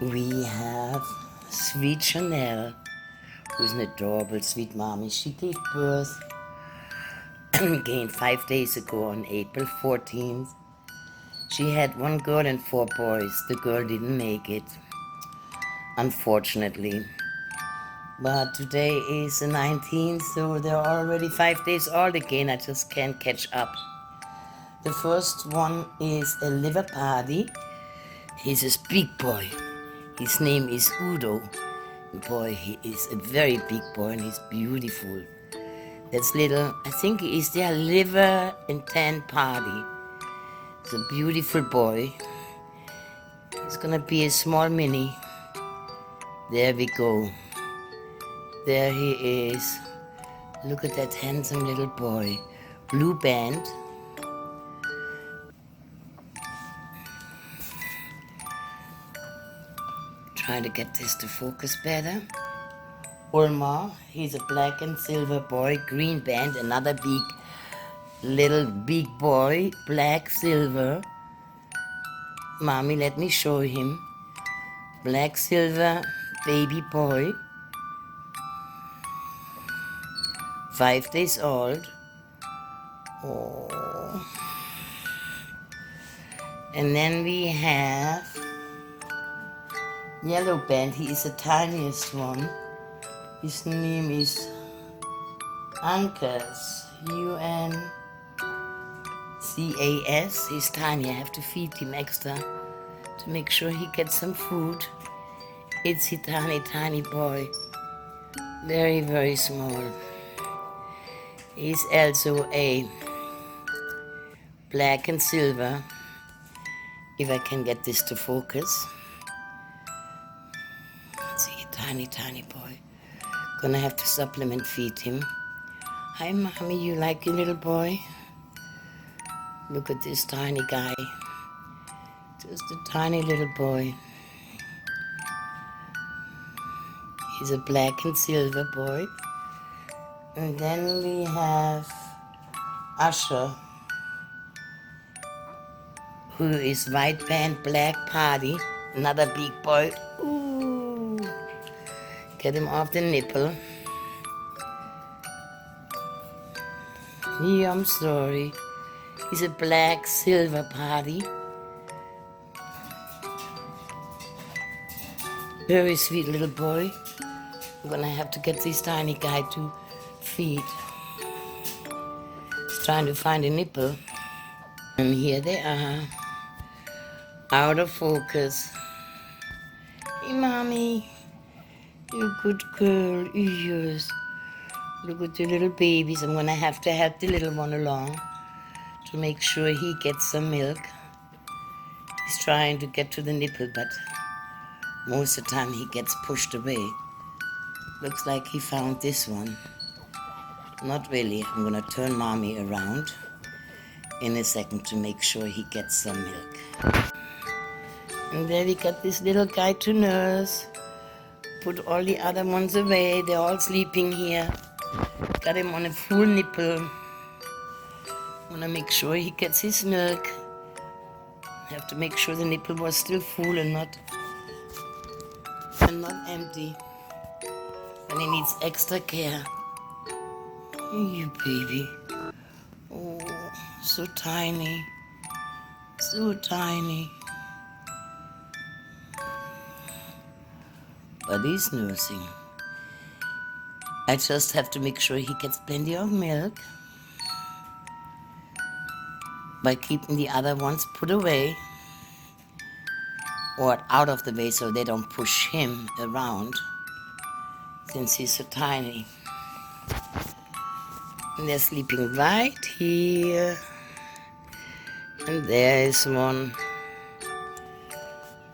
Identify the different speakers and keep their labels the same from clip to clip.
Speaker 1: We have sweet Chanel, who's an adorable sweet mommy. She gave birth again 5 days ago on April 14th. She had one girl and 4 boys. The girl didn't make it, unfortunately. But today is the 19th, so they're already 5 days old again. I just can't catch up. The first one is a liver party. He's a big boy. His name is Udo. Boy, he is a very big boy and he's beautiful. That's little, I think he is their liver and tan party. He's a beautiful boy. He's gonna be a small mini. There we go. There he is. Look at that handsome little boy. Blue band. Try to get this to focus better. Ulma, he's a black and silver boy. Green band, another big boy, black, silver. Mommy, let me show him. Black, silver, baby boy. 5 days old. Oh. And then we have yellow band. He is the tiniest one. His name is Uncas. U-N-C-A-S. He's tiny. I have to feed him extra to make sure he gets some food. It's a tiny boy. Very, very small. He's also a black and silver. If I can get this to focus. See, tiny boy. Gonna have to supplement feed him. Hi, mommy, you like your little boy? Look at this tiny guy. Just a tiny little boy. He's a black and silver boy. And then we have Usher, who is white band, black party. Another big boy. Ooh. Get him off the nipple. Yeah, I'm sorry. He's a black silver party. Very sweet little boy. I'm gonna have to get this tiny guy to feed. He's trying to find a nipple. And here they are. Out of focus. Hey, mommy. You good girl. Yes. Look at the little babies. I'm gonna have to help the little one along to make sure he gets some milk. He's trying to get to the nipple, but most of the time he gets pushed away. Looks like he found this one. Not really. I'm gonna turn mommy around in a second to make sure he gets some milk. And there we got this little guy to nurse. Put all the other ones away. They're all sleeping here. Got him on a full nipple. Wanna make sure he gets his milk. Have to make sure the nipple was still full and not empty. And he needs extra care. You baby. Oh, so tiny. So tiny. But he's nursing. I just have to make sure he gets plenty of milk by keeping the other ones put away or out of the way so they don't push him around since he's so tiny. And they're sleeping right here. And there is one.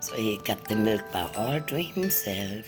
Speaker 1: So he got the milk bar all to himself.